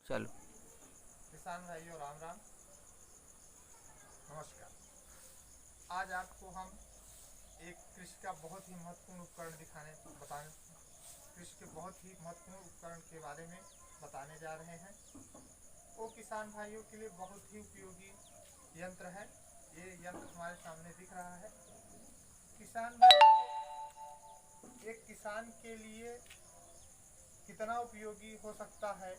चलो। किसान भाइयों राम राम, नमस्कार। आज आपको हम एक कृषि का बहुत ही महत्वपूर्ण उपकरण बताने कृषि के बहुत ही महत्वपूर्ण उपकरण के बारे में बताने जा रहे हैं। वो किसान भाइयों के लिए बहुत ही उपयोगी यंत्र है। ये यंत्र हमारे सामने दिख रहा है। किसान भाइयों, एक किसान के लिए कितना उपयोगी हो सकता है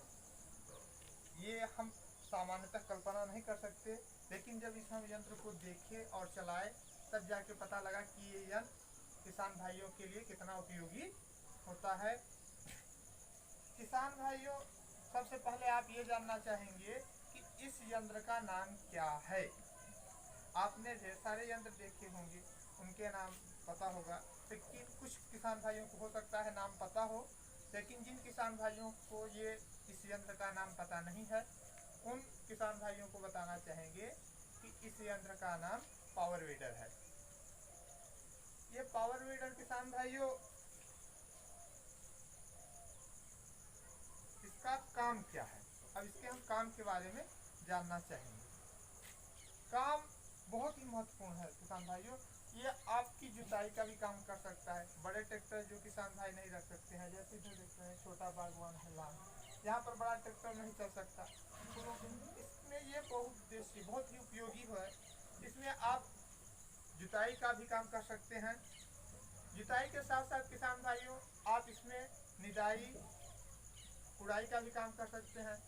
ये हम सामान्यतः कल्पना नहीं कर सकते, लेकिन जब इस हम यंत्र को देखें और चलाएं तब जाके पता लगा कि ये यंत्र किसान भाइयों के लिए कितना उपयोगी होता है। किसान भाइयों, सबसे पहले आप ये जानना चाहेंगे कि इस यंत्र का नाम क्या है। आपने ढेर सारे यंत्र देखे होंगे, उनके नाम पता होगा, लेकिन कुछ किसान भाइयों को हो सकता है नाम पता हो, लेकिन जिन किसान भाइयों को ये इस यंत्र का नाम पता नहीं है उन किसान भाइयों को बताना चाहेंगे कि इस यंत्र का नाम पावर वीडर है। ये पावर वीडर किसान भाइयों, इसका काम क्या है, अब इसके हम काम के बारे में जानना चाहेंगे। काम बहुत ही महत्वपूर्ण है किसान भाइयों। ये आपकी जुताई का भी काम कर सकता है। बड़े ट्रैक्टर जो किसान भाई नहीं रख सकते हैं, जैसे जो देखते हैं छोटा बागवान है लान, यहाँ पर बड़ा ट्रैक्टर नहीं चल सकता, तो इसमें ये बहुत ही उपयोगी है। इसमें आप जुताई का भी काम कर सकते हैं। जुताई के साथ साथ किसान भाइयों आप इसमें निदाई उड़ाई का भी काम कर सकते हैं।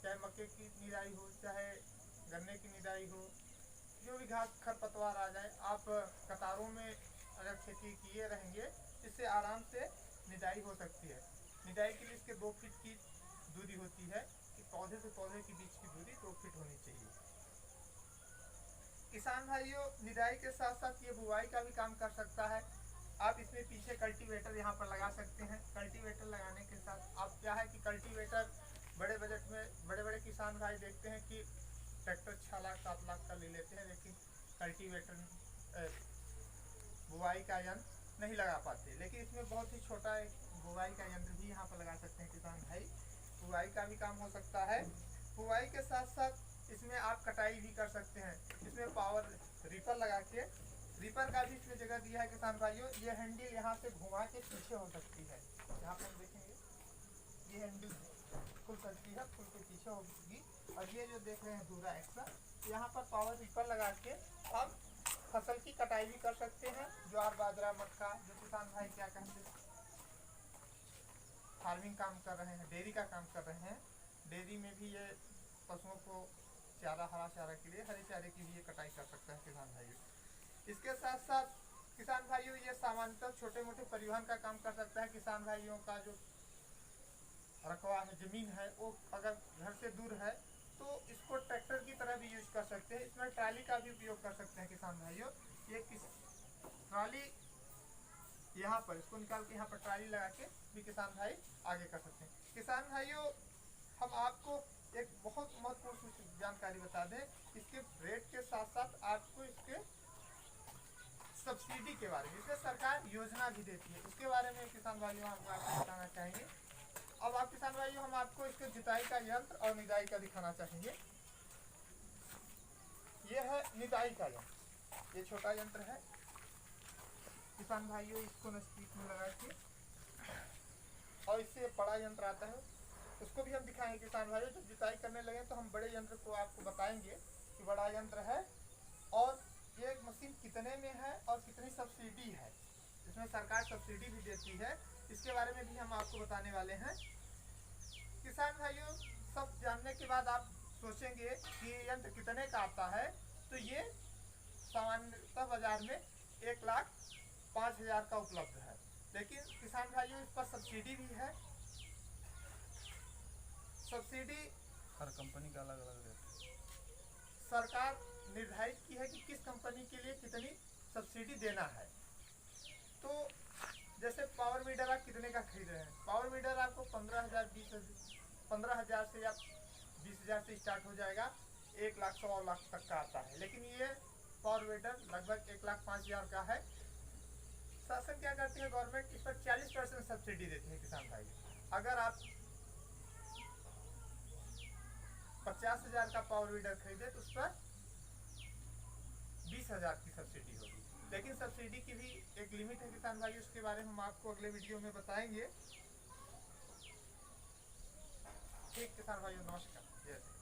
चाहे मक्के की निदाई हो, चाहे गन्ने की निदाई हो, जो भी घास खरपतवार आ जाए, आप कतारों में अगर खेती किए रहेंगे इससे आराम से निदाई हो सकती है। निदाई के लिए इसके 2 फीट की दूरी होती है कि पौधे से पौधे के बीच की दूरी 2 फीट होनी चाहिए। किसान भाइयों, निदाई के साथ साथ ये बुआई का भी काम कर सकता है। आप इसमें पीछे कल्टीवेटर यहाँ पर लगा सकते हैं। कल्टीवेटर लगाने के साथ आप क्या है कि कल्टीवेटर बड़े बजट में बड़े बड़े किसान भाई देखते हैं कि ट्रैक्टर 6 लाख 7 लाख का ले लेते हैं, लेकिन कल्टीवेटर बुआई का यंत्र नहीं लगा पाते। लेकिन इसमें बहुत ही छोटा एक बुआई का यंत्र भी यहाँ पर लगा सकते हैं किसान भाई। बुआई का भी काम हो सकता है। बुआई के साथ साथ इसमें आप कटाई भी कर सकते हैं। इसमें पावर रीपर लगा के, रीपर का भी इसमें जगह दिया है किसान भाइयों। ये हैंडल यहाँ से घुमा के पीछे हो सकती है, यहाँ पर हम देखेंगे ये हैंडल खुल सकती है, खुल के पीछे होगी। और ये जो देख रहे हैं दूरा एक्स्ट्रा, यहाँ पर पावर रीपर लगा के हम फसल की कटाई भी कर सकते हैं। ज्वार बाजरा मक्का, जो किसान भाई क्या कहते हैं फार्मिंग काम कर रहे हैं, डेयरी का काम कर रहे हैं, डेयरी में भी ये पशुओं को चारा, हरा चारा के लिए हरे चारे की भी ये कटाई कर सकता है किसान भाइयों। इसके साथ साथ किसान भाइयों ये सामान्यतः छोटे मोटे परिवहन का काम कर सकता है। किसान भाइयों का जो रकबा है, जमीन है, वो अगर घर से दूर है तो इसको ट्रैक्टर की तरह भी यूज कर सकते हैं। इसमें ट्राली का भी उपयोग कर सकते हैं किसान भाइयों। ये ट्राली यहाँ पर इसको निकाल के यहाँ पर ट्राली लगा के भी किसान भाई आगे कर सकते हैं। किसान भाइयों, हम आपको एक बहुत महत्वपूर्ण जानकारी बता दें, इसके रेट के साथ साथ आपको इसके सब्सिडी के बारे में, इसमें सरकार योजना भी देती है, उसके बारे में किसान भाइयों हम आपको बताना चाहेंगे। अब आप किसान भाइयों, हम आपको इसके जुताई का यंत्र और निदाई का दिखाना चाहेंगे। ये है निदाई का यंत्र, ये छोटा यंत्र है किसान भाइयों। इसको नजदीक में लगा के, और इससे बड़ा यंत्र आता है, उसको भी हम दिखाएंगे किसान भाइयों। जब जुताई करने लगे तो हम बड़े यंत्र को आपको बताएंगे कि बड़ा यंत्र है और ये मशीन कितने में है और कितनी सब्सिडी है। इसमें सरकार सब्सिडी भी देती है, इसके बारे में भी हम आपको बताने वाले हैं। किसान भाइयों, सब जानने के बाद आप सोचेंगे कि ये यंत्र कितने का आता है, तो ये सामान्यतः बाजार में 1,05,000 का उपलब्ध है, लेकिन किसान भाइयों इस पर सब्सिडी भी है। सब्सिडी हर कंपनी का अलग अलग रेट है। सरकार निर्धारित की है कि किस कंपनी के लिए कितनी सब्सिडी देना है। तो जैसे पावर वीडर आप कितने का खरीद रहे हैं, पावर वीडर आपको 15,000 से या 20,000 से स्टार्ट हो जाएगा, 1 लाख 100 लाख तक का आता है। लेकिन ये पावर वीडर लगभग 1,05,000 का है। शासन क्या करती है, गवर्नमेंट इस पर 40% सब्सिडी देती है किसान भाई। अगर आप 10,000 का पावर वीडर खरीदे तो उस पर 20,000 की सब्सिडी होगी। लेकिन सब्सिडी की भी एक लिमिट है किसान भाई, उसके बारे में हम आपको अगले वीडियो में बताएंगे। ठीक किसान भाइयों, नमस्कार, जय श्री राम।